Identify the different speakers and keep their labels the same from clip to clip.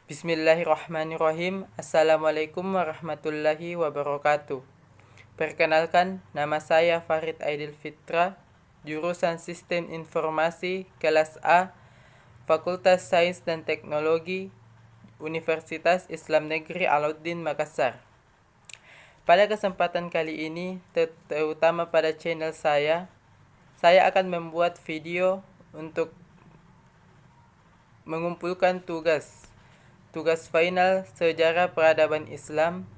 Speaker 1: Bismillahirrahmanirrahim. Assalamualaikum warahmatullahi wabarakatuh. Perkenalkan, nama saya Farid Aidil Fitra, jurusan Sistem Informasi kelas A, Fakultas Sains dan Teknologi, Universitas Islam Negeri Alauddin Makassar. Pada kesempatan kali ini, terutama pada channel saya akan membuat video untuk mengumpulkan tugas final Sejarah Peradaban Islam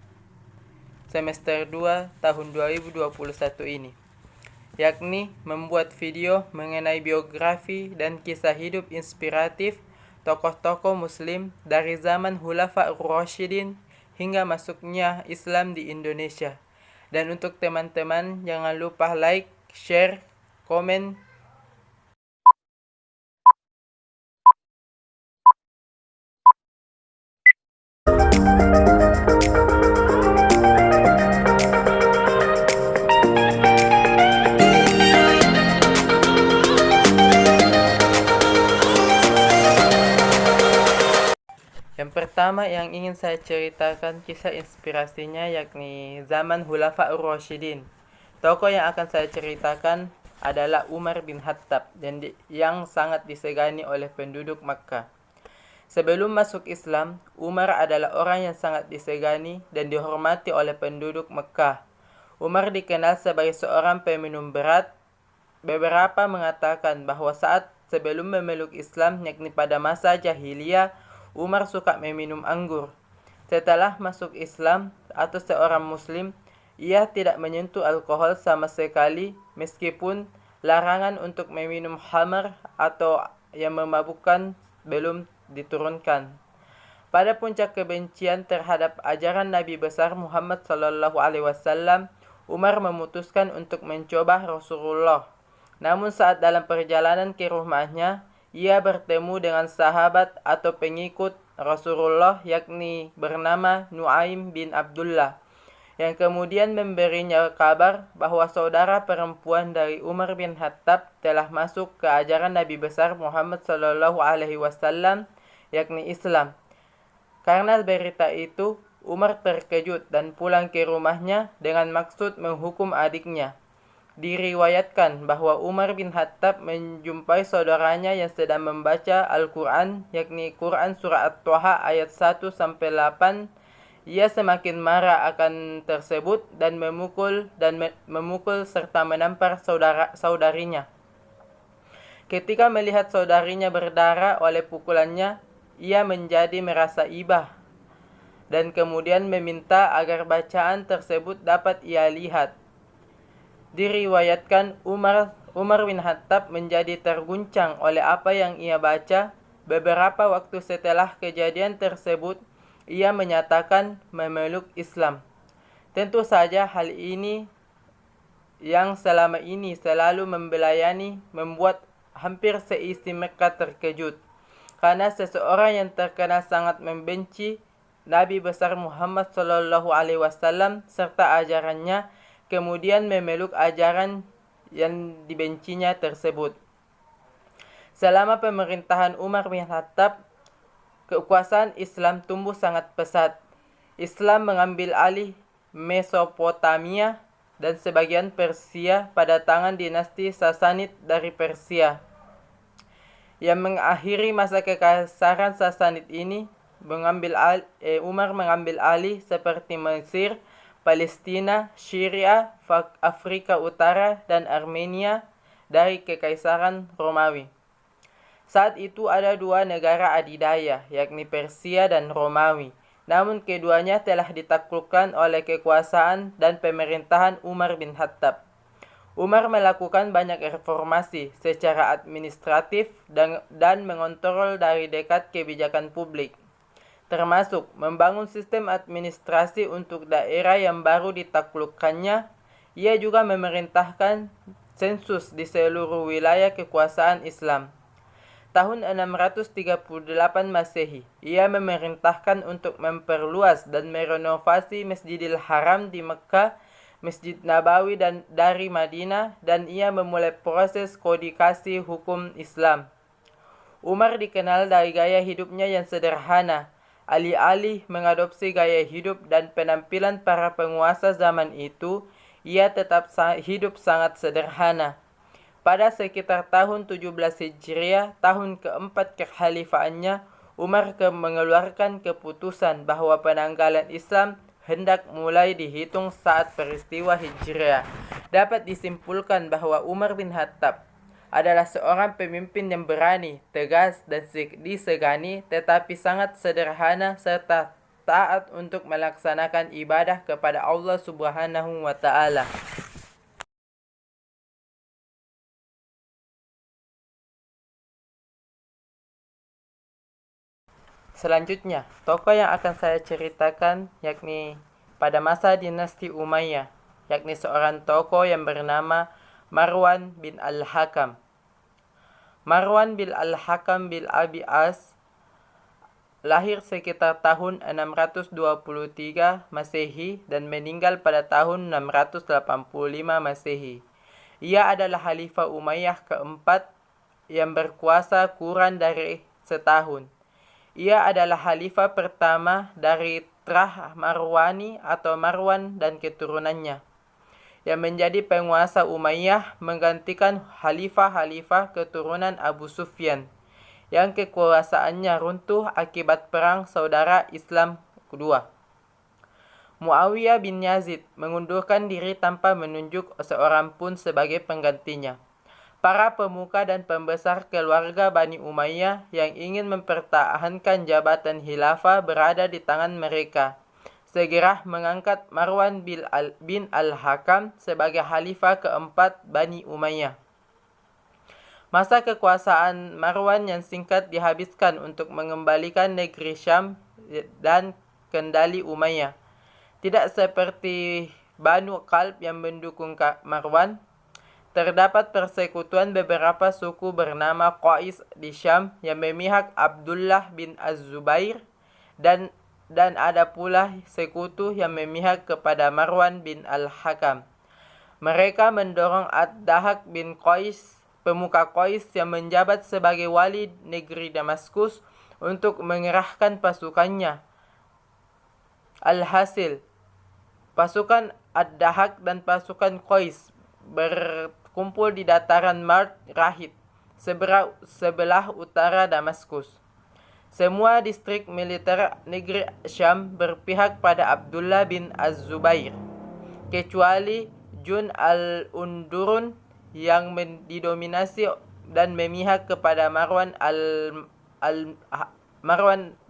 Speaker 1: semester 2 tahun 2021 ini, yakni membuat video mengenai biografi dan kisah hidup inspiratif tokoh-tokoh muslim dari zaman Khulafaur Rasyidin hingga masuknya Islam di Indonesia. Dan untuk teman-teman, jangan lupa like, share, komen, Yang pertama yang ingin saya ceritakan kisah inspirasinya yakni zaman Khulafaur Rasyidin. Tokoh yang akan saya ceritakan adalah Umar bin Khattab yang sangat disegani oleh penduduk Makkah. Sebelum masuk Islam, Umar adalah orang yang sangat disegani dan dihormati oleh penduduk Makkah. Umar dikenal sebagai seorang peminum berat. Beberapa mengatakan bahwa saat sebelum memeluk Islam, yakni pada masa jahiliyah, Umar suka meminum anggur. Setelah masuk Islam atau seorang muslim, ia tidak menyentuh alkohol sama sekali meskipun larangan untuk meminum khamar atau yang memabukkan belum diturunkan. Pada puncak kebencian terhadap ajaran Nabi besar Muhammad SAW, Umar memutuskan untuk mencoba Rasulullah. Namun saat dalam perjalanan ke rumahnya, ia bertemu dengan sahabat atau pengikut Rasulullah yakni bernama Nuaim bin Abdullah, yang kemudian memberinya kabar bahwa saudara perempuan dari Umar bin Khattab telah masuk ke ajaran Nabi besar Muhammad SAW yakni Islam. Karena berita itu, Umar terkejut dan pulang ke rumahnya dengan maksud menghukum adiknya. Diriwayatkan bahwa Umar bin Khattab menjumpai saudaranya yang sedang membaca Al-Quran, yakni Quran Surah At-Taha ayat 1-8. Ia semakin marah akan tersebut dan memukul serta menampar saudarinya. Ketika melihat saudarinya berdarah oleh pukulannya, ia menjadi merasa iba dan kemudian meminta agar bacaan tersebut dapat ia lihat. Diriwayatkan Umar bin Khattab menjadi terguncang oleh apa yang ia baca. Beberapa waktu setelah kejadian tersebut, ia menyatakan memeluk Islam. Tentu saja hal ini yang selama ini selalu membelayani membuat hampir seisi Mekah terkejut, karena seseorang yang terkenal sangat membenci Nabi besar Muhammad SAW serta ajarannya kemudian memeluk ajaran yang dibencinya tersebut. Selama pemerintahan Umar bin Khattab, kekuasaan Islam tumbuh sangat pesat. Islam mengambil alih Mesopotamia dan sebagian Persia pada tangan dinasti Sasanid dari Persia. Yang mengakhiri masa kekaisaran Sasanid ini, Umar mengambil alih seperti Mesir, Palestina, Syria, Afrika Utara, dan Armenia dari Kekaisaran Romawi. Saat itu ada dua negara adidaya, yakni Persia dan Romawi. Namun keduanya telah ditaklukkan oleh kekuasaan dan pemerintahan Umar bin Khattab. Umar melakukan banyak reformasi secara administratif dan mengontrol dari dekat kebijakan publik, termasuk membangun sistem administrasi untuk daerah yang baru ditaklukkannya. Ia juga memerintahkan sensus di seluruh wilayah kekuasaan Islam. Tahun 638 Masehi, ia memerintahkan untuk memperluas dan merenovasi Masjidil Haram di Mekah, Masjid Nabawi dari Madinah, dan ia memulai proses kodifikasi hukum Islam. Umar dikenal dari gaya hidupnya yang sederhana. Alih-alih mengadopsi gaya hidup dan penampilan para penguasa zaman itu, ia tetap hidup sangat sederhana. Pada sekitar tahun 17 Hijriah, tahun keempat kekhalifaannya, Umar mengeluarkan keputusan bahwa penanggalan Islam hendak mulai dihitung saat peristiwa Hijriah. Dapat disimpulkan bahwa Umar bin Khattab adalah seorang pemimpin yang berani, tegas, dan disegani, tetapi sangat sederhana serta taat untuk melaksanakan ibadah kepada Allah Subhanahu wa Ta'ala. Selanjutnya, tokoh yang akan saya ceritakan yakni pada masa dinasti Umayyah, yakni seorang tokoh yang bernama Marwan bin Al-Hakam. Marwan bin Al-Hakam bin Abi As lahir sekitar tahun 623 Masehi dan meninggal pada tahun 685 Masehi. Ia adalah Khalifah Umayyah keempat yang berkuasa kurang dari setahun. Ia adalah khalifah pertama dari Trah Marwani atau Marwan dan keturunannya, yang menjadi penguasa Umayyah menggantikan khalifah-khalifah keturunan Abu Sufyan, yang kekuasaannya runtuh akibat perang saudara Islam kedua. Muawiyah bin Yazid mengundurkan diri tanpa menunjuk seorang pun sebagai penggantinya. Para pemuka dan pembesar keluarga Bani Umayyah yang ingin mempertahankan jabatan khilafah berada di tangan mereka. Segera mengangkat Marwan bin Al-Hakam sebagai khalifah keempat Bani Umayyah. Masa kekuasaan Marwan yang singkat dihabiskan untuk mengembalikan negeri Syam dan kendali Umayyah. Tidak seperti Banu Qalb yang mendukung Marwan, terdapat persekutuan beberapa suku bernama Qais di Syam yang memihak Abdullah bin Az-Zubair dan ada pula sekutu yang memihak kepada Marwan bin Al-Hakam. Mereka mendorong Ad-Dahak bin Qais, pemuka Qais yang menjabat sebagai wali negeri Damaskus, untuk mengerahkan pasukannya. Alhasil, pasukan Ad-Dahak dan pasukan Qais berkumpul di dataran Mart Rahid, sebelah utara Damaskus. Semua distrik militer negeri Syam berpihak pada Abdullah bin Az-Zubair, kecuali Jun al-Undurun yang didominasi dan memihak kepada Marwan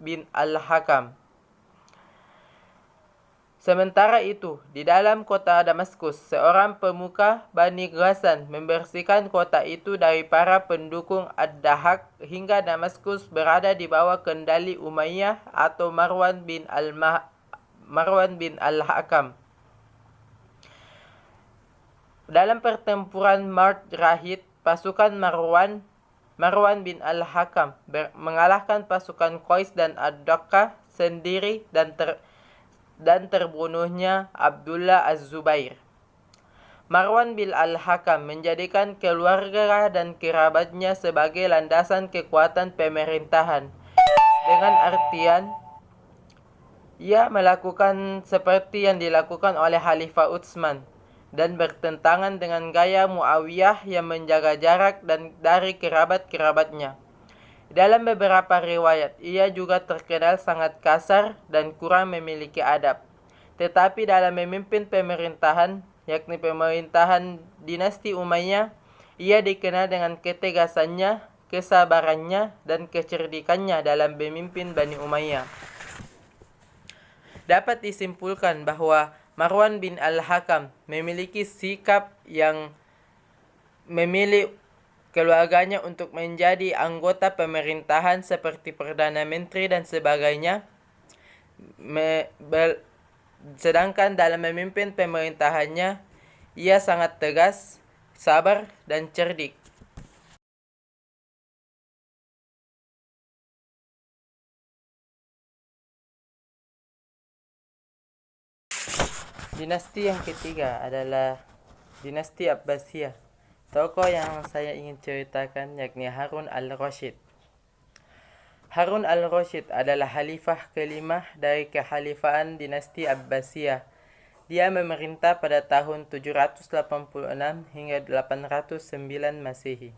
Speaker 1: bin Al-Hakam. Sementara itu, di dalam kota Damaskus, seorang pemuka Bani Ghassan membersihkan kota itu dari para pendukung Ad-Dahak hingga Damaskus berada di bawah kendali Umayyah atau Marwan bin Al-Hakam. Dalam pertempuran Mart Rahid, pasukan Marwan bin Al-Hakam mengalahkan pasukan Qais dan Ad-Dakka sendiri dan terbunuhnya Abdullah Az-Zubair. Marwan bin Al-Hakam menjadikan keluarga dan kerabatnya sebagai landasan kekuatan pemerintahan. Dengan artian, ia melakukan seperti yang dilakukan oleh Khalifah Utsman dan bertentangan dengan gaya Muawiyah yang menjaga jarak dari kerabat-kerabatnya. Dalam beberapa riwayat, ia juga terkenal sangat kasar dan kurang memiliki adab. Tetapi dalam memimpin pemerintahan, yakni pemerintahan dinasti Umayyah, ia dikenal dengan ketegasannya, kesabarannya, dan kecerdikannya dalam memimpin Bani Umayyah. Dapat disimpulkan bahwa Marwan bin Al-Hakam memiliki sikap yang memilih keluarganya untuk menjadi anggota pemerintahan seperti Perdana Menteri dan sebagainya. Sedangkan dalam memimpin pemerintahannya, ia sangat tegas, sabar, dan cerdik. Dinasti yang ketiga adalah dinasti Abbasiyah. Tokoh yang saya ingin ceritakan yakni Harun al-Rashid. Harun al-Rasyid adalah khalifah kelima dari kekhalifahan dinasti Abbasiyah. Dia memerintah pada tahun 786 hingga 809 Masehi.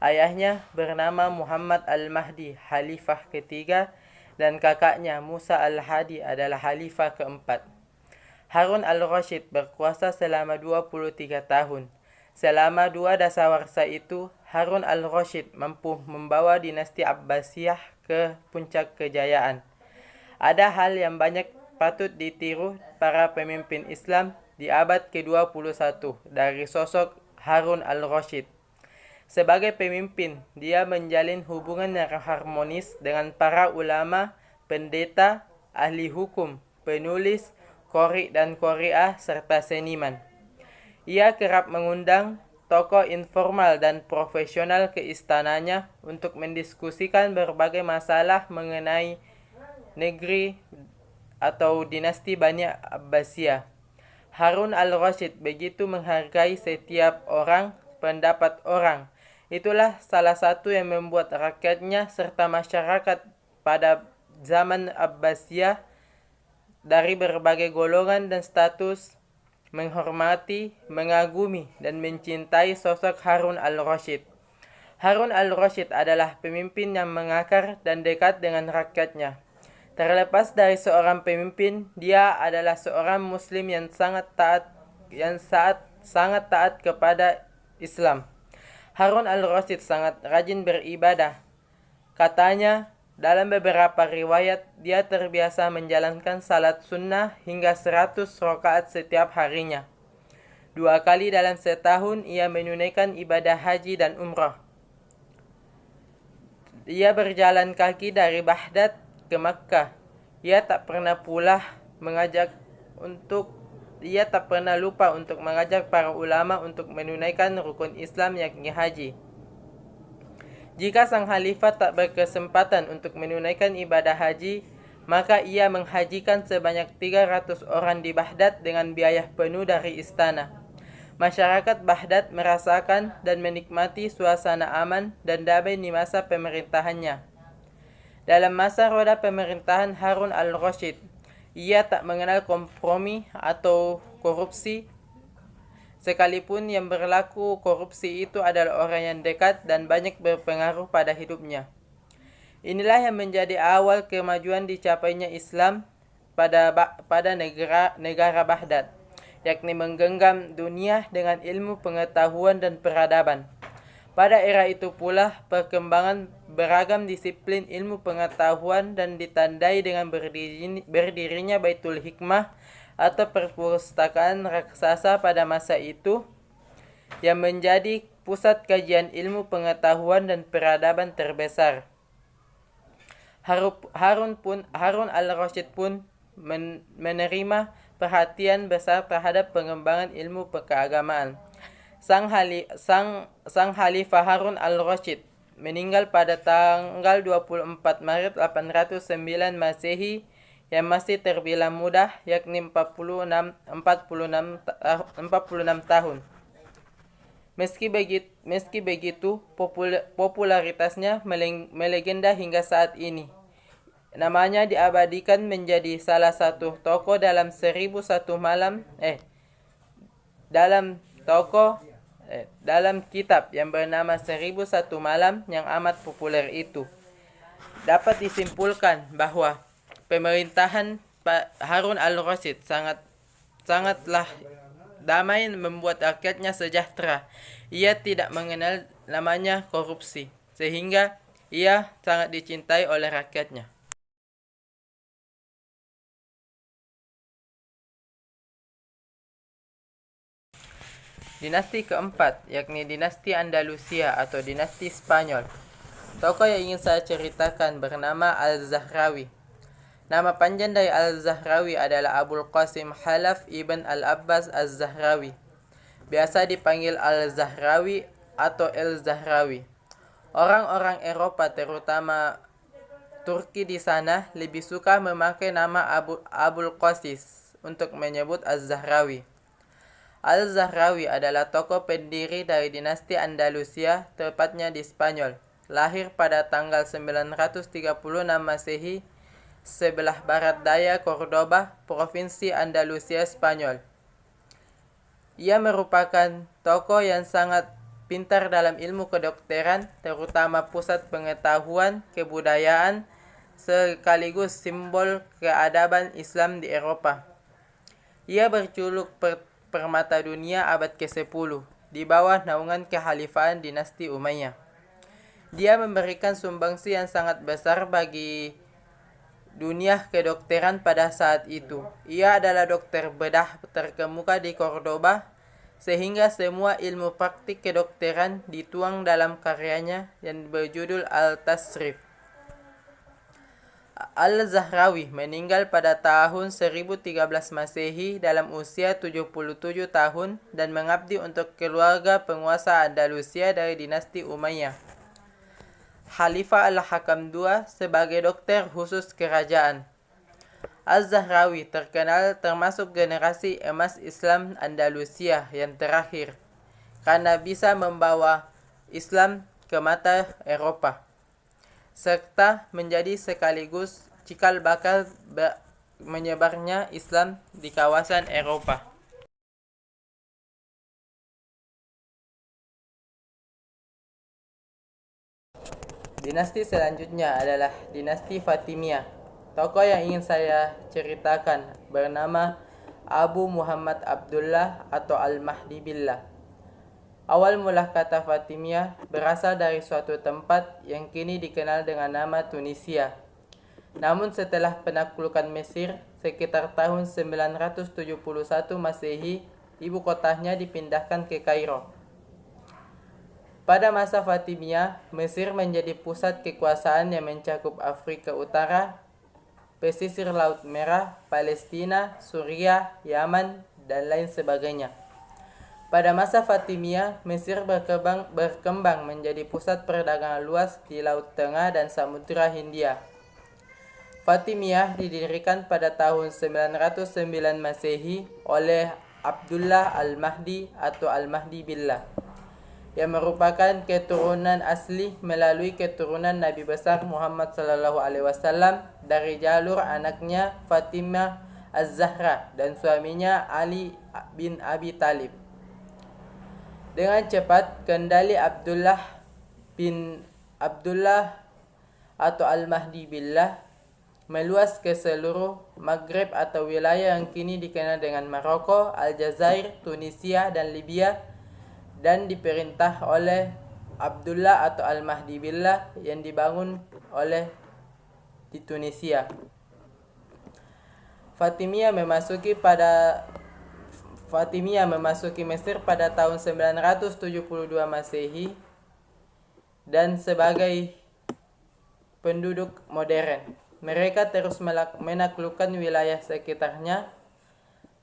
Speaker 1: Ayahnya bernama Muhammad al-Mahdi, khalifah ketiga, dan kakaknya Musa al-Hadi adalah khalifah keempat. Harun al-Rasyid berkuasa selama 23 tahun. Selama dua dasawarsa itu, Harun al-Rasyid mampu membawa dinasti Abbasiyah ke puncak kejayaan. Ada hal yang banyak patut ditiru para pemimpin Islam di abad ke-21 dari sosok Harun al-Rasyid. Sebagai pemimpin, dia menjalin hubungan yang harmonis dengan para ulama, pendeta, ahli hukum, penulis, qori dan qori'ah, serta seniman. Ia kerap mengundang tokoh informal dan profesional ke istananya untuk mendiskusikan berbagai masalah mengenai negeri atau dinasti Bani Abbasiyah. Harun al-Rasyid begitu menghargai setiap orang, pendapat orang. Itulah salah satu yang membuat rakyatnya serta masyarakat pada zaman Abbasiyah dari berbagai golongan dan status menghormati, mengagumi, dan mencintai sosok Harun al-Rasyid. Harun al-Rasyid adalah pemimpin yang mengakar dan dekat dengan rakyatnya. Terlepas dari seorang pemimpin, dia adalah seorang muslim yang sangat taat kepada Islam. Harun al-Rasyid sangat rajin beribadah. Katanya, dalam beberapa riwayat, dia terbiasa menjalankan salat sunnah hingga 100 rakaat setiap harinya. 2 kali dalam setahun ia menunaikan ibadah haji dan umrah. Ia berjalan kaki dari Baghdad ke Makkah. Ia tak pernah lupa untuk mengajak para ulama untuk menunaikan rukun Islam yakni haji. Jika sang khalifah tak berkesempatan untuk menunaikan ibadah haji, maka ia menghajikan sebanyak 300 orang di Baghdad dengan biaya penuh dari istana. Masyarakat Baghdad merasakan dan menikmati suasana aman dan damai di masa pemerintahannya. Dalam masa roda pemerintahan Harun al-Rasyid, ia tak mengenal kompromi atau korupsi. Sekalipun yang berlaku korupsi itu adalah orang yang dekat dan banyak berpengaruh pada hidupnya. Inilah yang menjadi awal kemajuan dicapainya Islam pada negara Baghdad, yakni menggenggam dunia dengan ilmu pengetahuan dan peradaban. Pada era itu pula perkembangan beragam disiplin ilmu pengetahuan dan ditandai dengan berdirinya Baitul Hikmah atau perpustakaan raksasa pada masa itu yang menjadi pusat kajian ilmu pengetahuan dan peradaban terbesar. Harun al-Rasyid pun menerima perhatian besar terhadap pengembangan ilmu keagamaan. Sang Khalifah Harun al-Rasyid meninggal pada tanggal 24 Maret 809 Masehi yang masih terbilang muda, yakni 46 tahun. Meski begitu, popularitasnya melegenda hingga saat ini. Namanya diabadikan menjadi salah satu tokoh dalam 1001 malam dalam kitab yang bernama 1001 Malam yang amat populer itu. Dapat disimpulkan bahwa pemerintahan Harun al-Rasyid sangatlah damai, membuat rakyatnya sejahtera. Ia tidak mengenal namanya korupsi, sehingga ia sangat dicintai oleh rakyatnya. Dinasti keempat, yakni dinasti Andalusia atau dinasti Spanyol. Tokoh yang ingin saya ceritakan bernama Al-Zahrawi. Nama panjang dari Al-Zahrawi adalah Abul Qasim Khalaf ibn Al-Abbas Al-Zahrawi. Biasa dipanggil Al-Zahrawi atau El-Zahrawi. Orang-orang Eropa, terutama Turki di sana, lebih suka memakai nama Abul Qasim untuk menyebut Al-Zahrawi. Al-Zahrawi adalah tokoh pendiri dari dinasti Andalusia, tepatnya di Spanyol. lahir pada tanggal 936 Masehi sebelah barat daya Cordoba, Provinsi Andalusia, Spanyol. Ia merupakan tokoh yang sangat pintar dalam ilmu kedokteran, terutama pusat pengetahuan kebudayaan sekaligus simbol keadaban Islam di Eropa. Ia berjuluk permata dunia abad ke-10 di bawah naungan kekhalifahan dinasti Umayyah. Dia memberikan sumbangsi yang sangat besar bagi dunia kedokteran pada saat itu. Ia adalah dokter bedah terkemuka di Cordoba, sehingga semua ilmu praktik kedokteran dituang dalam karyanya yang berjudul Al-Tasrif. Al-Zahrawi meninggal pada tahun 1013 Masehi dalam usia 77 tahun dan mengabdi untuk keluarga penguasa Andalusia dari dinasti Umayyah. Khalifah Al-Hakam II sebagai dokter khusus kerajaan. Az-Zahrawi terkenal termasuk generasi emas Islam Andalusia yang terakhir karena bisa membawa Islam ke mata Eropa, serta menjadi sekaligus cikal bakal menyebarnya Islam di kawasan Eropa. Dinasti selanjutnya adalah dinasti Fatimiyah. Tokoh yang ingin saya ceritakan bernama Abu Muhammad Abdullah atau Al-Mahdi Billah. Awal mula kata Fatimiyah berasal dari suatu tempat yang kini dikenal dengan nama Tunisia. Namun setelah penaklukan Mesir sekitar tahun 971 Masehi, ibu kotanya dipindahkan ke Kairo. Pada masa Fatimiyah, Mesir menjadi pusat kekuasaan yang mencakup Afrika Utara, pesisir Laut Merah, Palestina, Suriah, Yaman, dan lain sebagainya. Pada masa Fatimiyah, Mesir berkembang menjadi pusat perdagangan luas di Laut Tengah dan Samudra Hindia. Fatimiyah didirikan pada tahun 909 Masehi oleh Abdullah Al-Mahdi atau Al-Mahdi Billah, yang merupakan keturunan asli melalui keturunan Nabi besar Muhammad SAW dari jalur anaknya Fatimah Az-Zahra dan suaminya Ali bin Abi Thalib. Dengan cepat, kendali Abdullah bin Abdullah atau Al-Mahdi Billah meluas ke seluruh Maghreb atau wilayah yang kini dikenal dengan Maroko, Aljazair, Tunisia, dan Libya, dan diperintah oleh Abdullah atau Al-Mahdi Billah yang dibangun oleh di Tunisia. Fatimiyah memasuki Mesir pada tahun 972 Masehi dan sebagai penduduk modern, mereka terus menaklukkan wilayah sekitarnya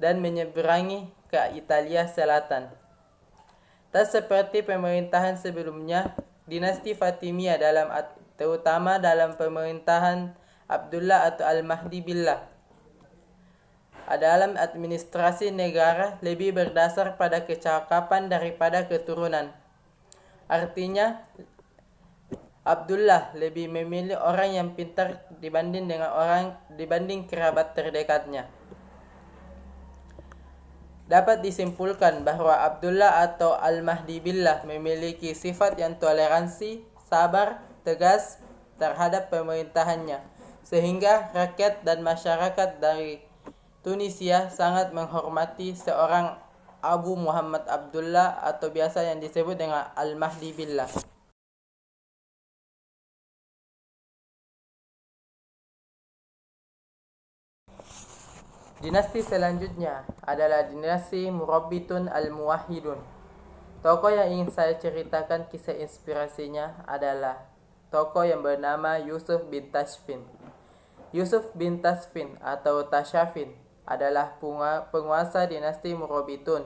Speaker 1: dan menyeberangi ke Italia Selatan. Tak seperti pemerintahan sebelumnya, dinasti Fatimiyah terutama dalam pemerintahan Abdullah atau Al-Mahdi Billah, dalam administrasi negara lebih berdasar pada kecakapan daripada keturunan. Artinya, Abdullah lebih memilih orang yang pintar dibanding kerabat terdekatnya. Dapat disimpulkan bahwa Abdullah atau Al-Mahdi Billah memiliki sifat yang toleransi, sabar, tegas terhadap pemerintahannya, sehingga rakyat dan masyarakat dari Tunisia sangat menghormati seorang Abu Muhammad Abdullah atau biasa yang disebut dengan Al-Mahdi Billah. Dinasti selanjutnya adalah dinasti Murabbitun Al-Muwahhidun. Tokoh yang ingin saya ceritakan kisah inspirasinya adalah tokoh yang bernama Yusuf bin Tashfin. Yusuf bin Tashfin atau Tashafin adalah penguasa dinasti Murabbitun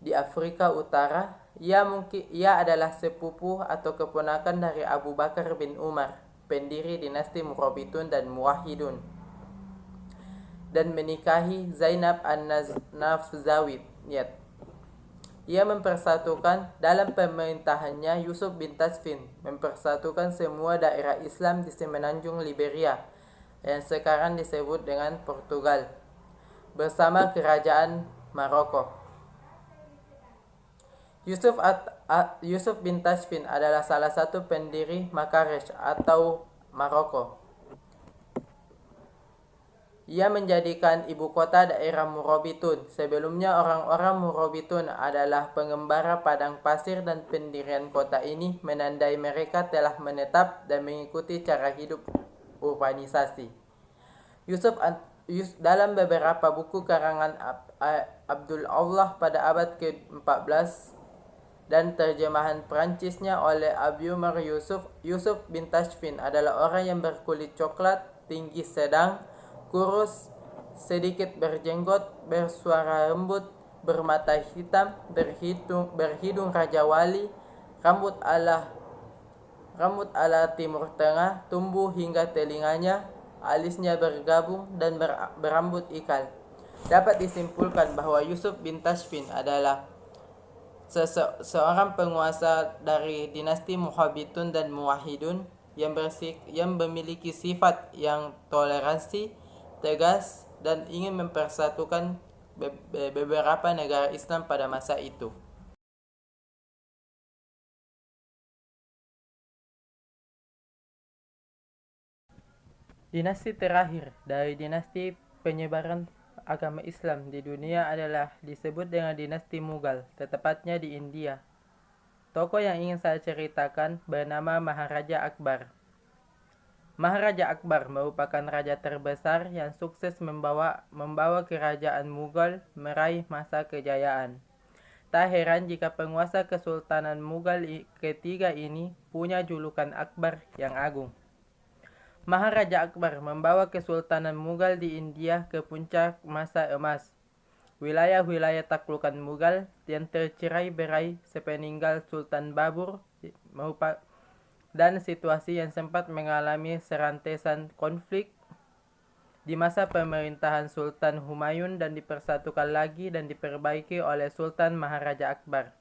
Speaker 1: di Afrika Utara. Ia adalah sepupu atau keponakan dari Abu Bakar bin Umar, pendiri dinasti Murabbitun dan Muwahhidun, dan menikahi Zainab an-Nafzawiyah. Ia mempersatukan dalam pemerintahannya Yusuf bin Tashfin, mempersatukan semua daerah Islam di semenanjung Liberia, yang sekarang disebut dengan Portugal, bersama kerajaan Maroko. Yusuf bin Tashfin adalah salah satu pendiri Marrakesh atau Maroko. Ia menjadikan ibu kota daerah Murabitun. Sebelumnya orang-orang Murabitun adalah pengembara padang pasir dan pendirian kota ini menandai mereka telah menetap dan mengikuti cara hidup urbanisasi. Dalam beberapa buku karangan Abdul Allah pada abad ke-14 dan terjemahan Perancisnya oleh Abu Umar Yusuf bin Tashfin adalah orang yang berkulit coklat, tinggi sedang, kurus, sedikit berjenggot, bersuara lembut, bermata hitam, berhidung Raja Wali, rambut ala Timur Tengah, tumbuh hingga telinganya, alisnya bergabung dan berambut ikal. Dapat disimpulkan bahwa Yusuf bin Tashfin adalah seorang penguasa dari dinasti Muhabitun dan Muwahhidun yang memiliki sifat yang toleransi, tegas, dan ingin mempersatukan beberapa negara Islam pada masa itu. Dinasti terakhir dari dinasti penyebaran agama Islam di dunia adalah disebut dengan dinasti Mughal, tepatnya di India. Tokoh yang ingin saya ceritakan bernama Maharaja Akbar. Maharaja Akbar merupakan raja terbesar yang sukses membawa kerajaan Mughal meraih masa kejayaan. Tak heran jika penguasa Kesultanan Mughal ketiga ini punya julukan Akbar yang agung. Maharaja Akbar membawa Kesultanan Mughal di India ke puncak masa emas. Wilayah-wilayah taklukan Mughal yang tercerai-berai sepeninggal Sultan Babur dan situasi yang sempat mengalami serantesan konflik di masa pemerintahan Sultan Humayun dan dipersatukan lagi dan diperbaiki oleh Sultan Maharaja Akbar.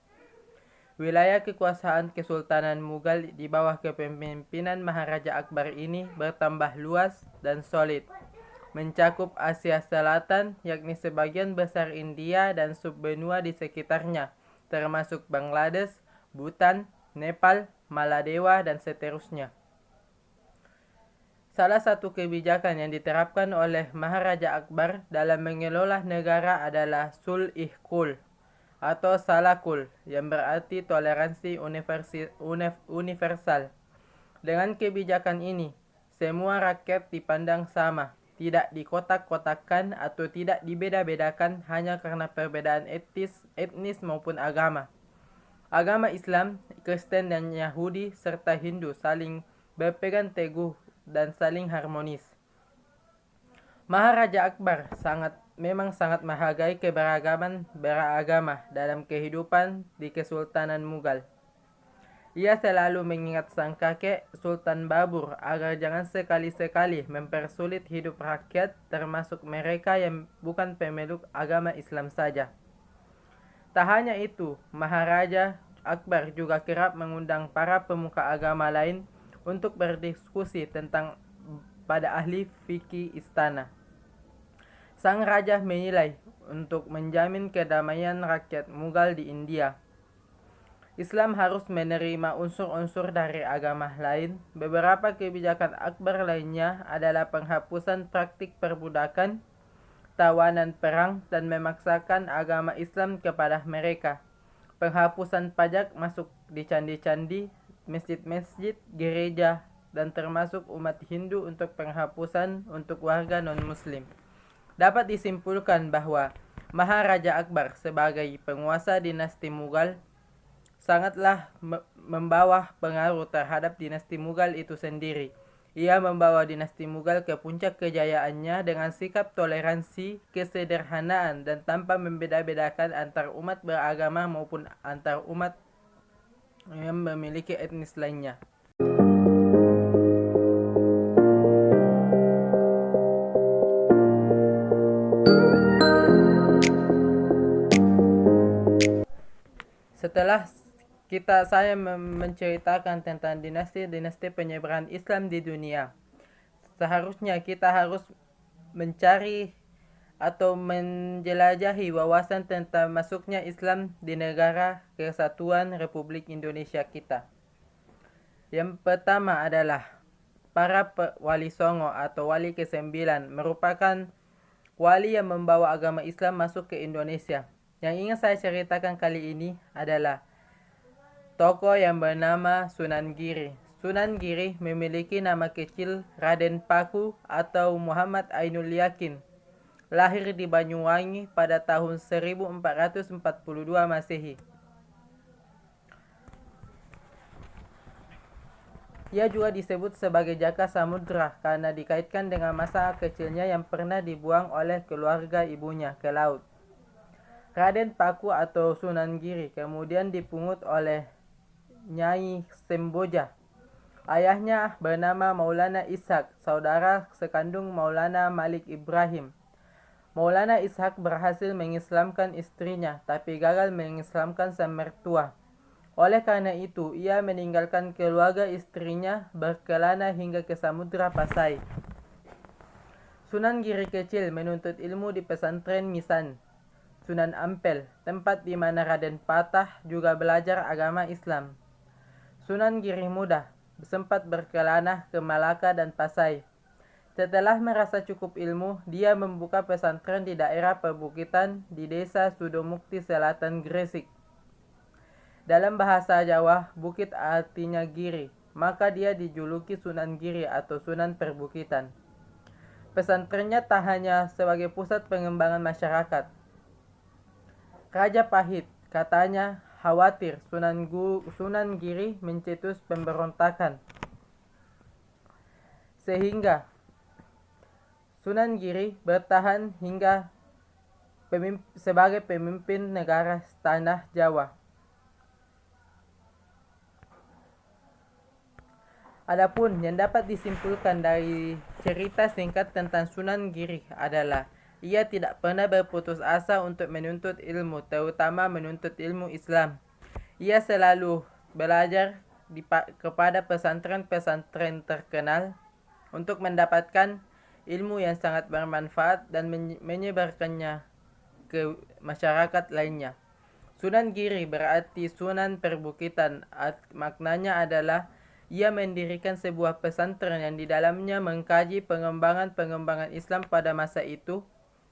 Speaker 1: Wilayah kekuasaan Kesultanan Mughal di bawah kepemimpinan Maharaja Akbar ini bertambah luas dan solid, mencakup Asia Selatan, yakni sebagian besar India dan subbenua di sekitarnya, termasuk Bangladesh, Bhutan, Nepal, Maladewa, dan seterusnya. Salah satu kebijakan yang diterapkan oleh Maharaja Akbar dalam mengelola negara adalah Sul-i-Kul atau Salakul, yang berarti toleransi universal. Dengan kebijakan ini, semua rakyat dipandang sama, tidak dikotak-kotakan atau tidak dibeda-bedakan hanya karena perbedaan etnis maupun agama. Agama Islam, Kristen dan Yahudi serta Hindu saling berpegang teguh dan saling harmonis. Maharaja Akbar memang sangat menghargai keberagaman beragama dalam kehidupan di Kesultanan Mughal. Ia selalu mengingat sang kakek Sultan Babur agar jangan sekali-sekali mempersulit hidup rakyat, termasuk mereka yang bukan pemeluk agama Islam saja. Tak hanya itu, Maharaja Akbar juga kerap mengundang para pemuka agama lain untuk berdiskusi pada ahli fikih istana. Sang raja menilai untuk menjamin kedamaian rakyat Mughal di India, Islam harus menerima unsur-unsur dari agama lain. Beberapa kebijakan Akbar lainnya adalah penghapusan praktik perbudakan, tawanan perang, dan memaksakan agama Islam kepada mereka. Penghapusan pajak masuk di candi-candi, masjid-masjid, gereja, dan termasuk umat Hindu untuk penghapusan untuk warga non-Muslim. Dapat disimpulkan bahwa Maharaja Akbar sebagai penguasa dinasti Mughal sangatlah membawa pengaruh terhadap dinasti Mughal itu sendiri. Ia membawa dinasti Mughal ke puncak kejayaannya dengan sikap toleransi, kesederhanaan, dan tanpa membeda-bedakan antar umat beragama maupun antar umat yang memiliki etnis lainnya. Setelah saya menceritakan tentang dinasti-dinasti penyebaran Islam di dunia, seharusnya kita harus mencari atau menjelajahi wawasan tentang masuknya Islam di negara Kesatuan Republik Indonesia kita. Yang pertama adalah para wali songo atau wali ke-9 merupakan wali yang membawa agama Islam masuk ke Indonesia. Yang ingin saya ceritakan kali ini adalah tokoh yang bernama Sunan Giri. Sunan Giri memiliki nama kecil Raden Paku atau Muhammad Ainul Yakin. Lahir di Banyuwangi pada tahun 1442 Masehi. Ia juga disebut sebagai Jaka Samudra karena dikaitkan dengan masa kecilnya yang pernah dibuang oleh keluarga ibunya ke laut. Raden Paku atau Sunan Giri kemudian dipungut oleh Nyai Semboja. Ayahnya bernama Maulana Ishak, saudara sekandung Maulana Malik Ibrahim. Maulana Ishak berhasil mengislamkan istrinya, tapi gagal mengislamkan sang mertua. Oleh karena itu, ia meninggalkan keluarga istrinya berkelana hingga ke Samudra Pasai. Sunan Giri kecil menuntut ilmu di pesantren Misan, Sunan Ampel, tempat di mana Raden Patah juga belajar agama Islam. Sunan Giri muda sempat berkelana ke Malaka dan Pasai. Setelah merasa cukup ilmu, dia membuka pesantren di daerah perbukitan di desa Sudomukti Selatan Gresik. Dalam bahasa Jawa, bukit artinya giri, maka dia dijuluki Sunan Giri atau Sunan Perbukitan. Pesantrennya tak hanya sebagai pusat pengembangan masyarakat. Raja Pahit katanya khawatir Sunan Giri mencetus pemberontakan. Sehingga Sunan Giri bertahan hingga sebagai pemimpin negara tanah Jawa. Adapun yang dapat disimpulkan dari cerita singkat tentang Sunan Giri adalah ia tidak pernah berputus asa untuk menuntut ilmu, terutama menuntut ilmu Islam. Ia selalu belajar kepada pesantren-pesantren terkenal untuk mendapatkan ilmu yang sangat bermanfaat dan menyebarkannya ke masyarakat lainnya. Sunan Giri berarti Sunan Perbukitan. Maknanya adalah ia mendirikan sebuah pesantren yang di dalamnya mengkaji pengembangan Islam pada masa itu,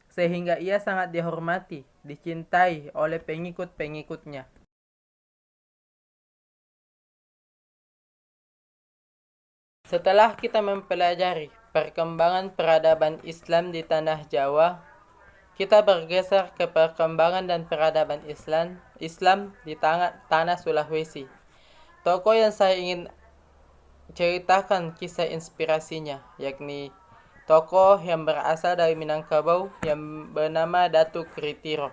Speaker 1: sehingga ia sangat dihormati, dicintai oleh pengikut-pengikutnya. Setelah kita mempelajari perkembangan peradaban Islam di tanah Jawa, kita bergeser ke perkembangan dan peradaban Islam di tanah Sulawesi. Tokoh yang saya ingin ceritakan kisah inspirasinya, yakni tokoh yang berasal dari Minangkabau yang bernama Datuk Kritiro.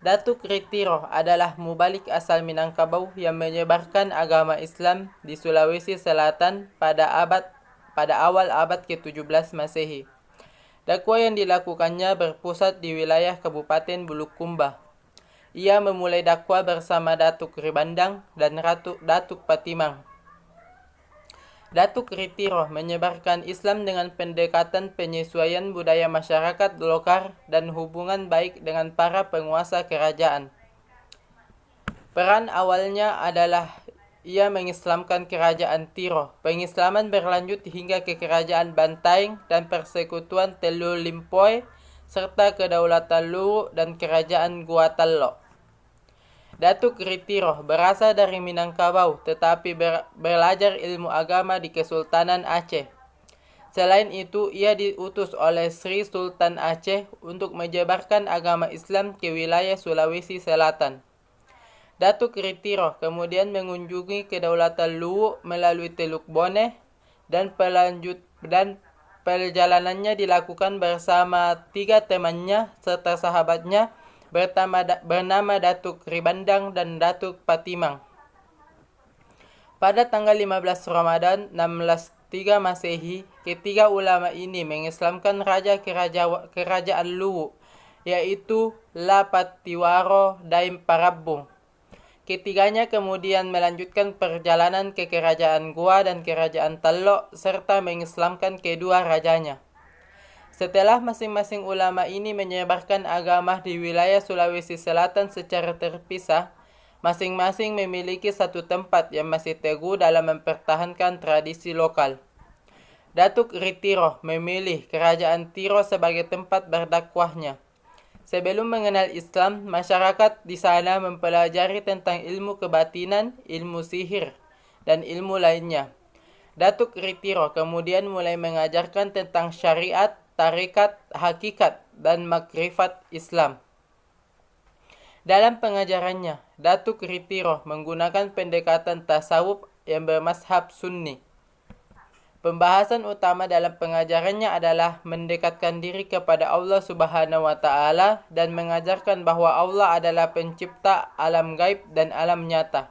Speaker 1: Datuk Kritiro adalah mubalik asal Minangkabau yang menyebarkan agama Islam di Sulawesi Selatan pada awal abad ke-17 Masehi. Dakwah yang dilakukannya berpusat di wilayah Kabupaten Bulukumba. Ia memulai dakwah bersama Datuk Ribandang dan Datuk Patimang. Datuk Kritiro menyebarkan Islam dengan pendekatan penyesuaian budaya masyarakat lokal dan hubungan baik dengan para penguasa kerajaan. Peran awalnya adalah ia mengislamkan kerajaan Tiro. Pengislaman berlanjut hingga ke kerajaan Bantaeng dan persekutuan Telu Limpoy, serta kedaulatan Luwu dan kerajaan Guatallo. Datuk Kritiro berasal dari Minangkabau tetapi belajar ilmu agama di Kesultanan Aceh. Selain itu, ia diutus oleh Sri Sultan Aceh untuk menyebarkan agama Islam ke wilayah Sulawesi Selatan. Datuk Kritiro kemudian mengunjungi kedaulatan Luwu melalui Teluk Bone dan perjalanannya dilakukan bersama 3 temannya serta sahabatnya bernama Datuk Ribandang dan Datuk Patimang. Pada tanggal 15 Ramadan 1603 Masehi, ketiga ulama ini mengislamkan raja kerajaan Luwu, yaitu Lapatiwaro Daim Parabung. Ketiganya kemudian melanjutkan perjalanan ke kerajaan Goa dan kerajaan Tallo serta mengislamkan kedua rajanya. Setelah masing-masing ulama ini menyebarkan agama di wilayah Sulawesi Selatan secara terpisah, masing-masing memiliki satu tempat yang masih teguh dalam mempertahankan tradisi lokal. Datuk Ritiro memilih kerajaan Tiro sebagai tempat berdakwahnya. Sebelum mengenal Islam, masyarakat di sana mempelajari tentang ilmu kebatinan, ilmu sihir, dan ilmu lainnya. Datuk Ritiro kemudian mulai mengajarkan tentang syariat, tarekat, hakikat, dan makrifat Islam. Dalam pengajarannya, Datuk Ritiro menggunakan pendekatan tasawuf yang bermazhab Sunni. Pembahasan utama dalam pengajarannya adalah mendekatkan diri kepada Allah Subhanahu wa Ta'ala dan mengajarkan bahwa Allah adalah pencipta alam gaib dan alam nyata.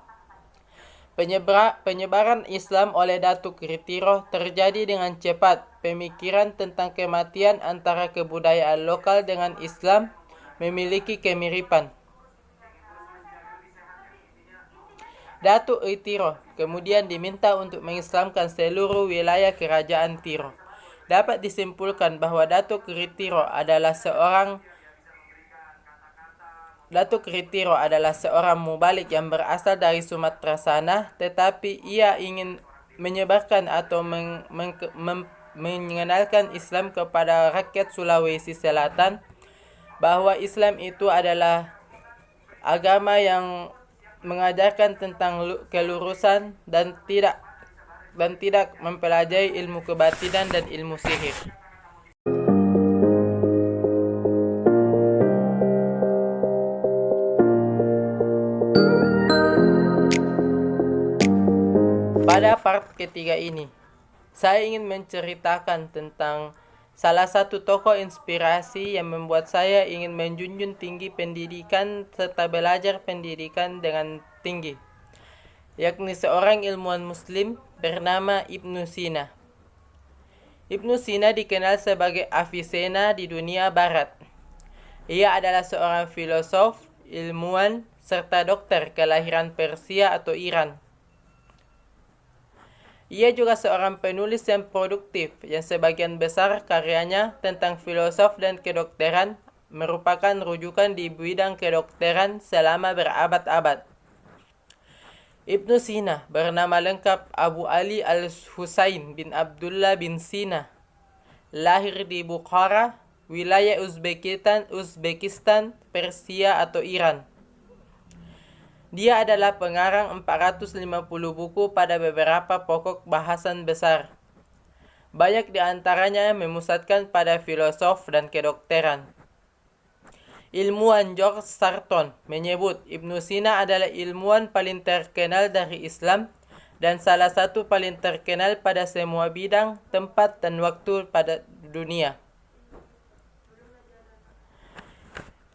Speaker 1: Penyebaran Islam oleh Datuk Ritiro terjadi dengan cepat. Pemikiran tentang kematian antara kebudayaan lokal dengan Islam memiliki kemiripan. Datuk Ritiro kemudian diminta untuk mengislamkan seluruh wilayah kerajaan Tiro. Dapat disimpulkan bahwa Datuk Ritiro adalah seorang mubalik yang berasal dari Sumatera sana, tetapi ia ingin menyebarkan atau mengenalkan Islam kepada rakyat Sulawesi Selatan, bahwa Islam itu adalah agama yang mengajarkan tentang kelurusan dan tidak mempelajari ilmu kebatinan dan ilmu sihir. Pada part ketiga ini, saya ingin menceritakan tentang salah satu tokoh inspirasi yang membuat saya ingin menjunjung tinggi pendidikan serta belajar pendidikan dengan tinggi, yakni seorang ilmuwan muslim bernama Ibnu Sina. Ibnu Sina dikenal sebagai Avicenna di dunia barat. Ia adalah seorang filosof, ilmuwan, serta dokter kelahiran Persia atau Iran. Ia juga seorang penulis yang produktif, yang sebagian besar karyanya tentang filosof dan kedokteran merupakan rujukan di bidang kedokteran selama berabad-abad. Ibnu Sina bernama lengkap Abu Ali al-Husain bin Abdullah bin Sina. Lahir di Bukhara, wilayah Uzbekistan, Persia atau Iran. Dia adalah pengarang 450 buku pada beberapa pokok bahasan besar. Banyak di antaranya memusatkan pada filosof dan kedokteran. Ilmuwan George Sarton menyebut Ibnu Sina adalah ilmuwan paling terkenal dari Islam dan salah satu paling terkenal pada semua bidang, tempat, dan waktu pada dunia.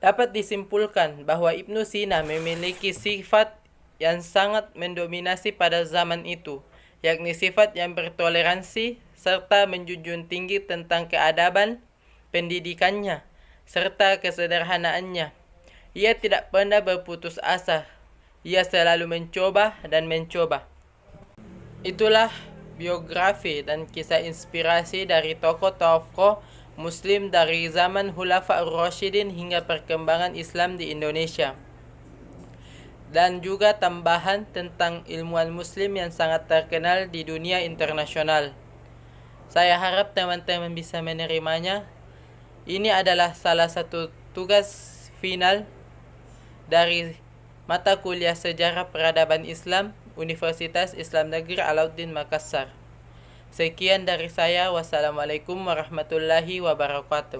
Speaker 1: Dapat disimpulkan bahwa Ibnu Sina memiliki sifat yang sangat mendominasi pada zaman itu, yakni sifat yang bertoleransi serta menjunjung tinggi tentang keadaban, pendidikannya, serta kesederhanaannya. Ia tidak pernah berputus asa. Ia selalu mencoba dan mencoba. Itulah biografi dan kisah inspirasi dari tokoh-tokoh Muslim dari zaman Khulafaur Rasyidin hingga perkembangan Islam di Indonesia. Dan juga tambahan tentang ilmuwan Muslim yang sangat terkenal di dunia internasional. Saya harap teman-teman bisa menerimanya. Ini adalah salah satu tugas final dari mata kuliah Sejarah Peradaban Islam Universitas Islam Negeri Alauddin Makassar. Sekian dari saya. Wassalamualaikum warahmatullahi wabarakatuh.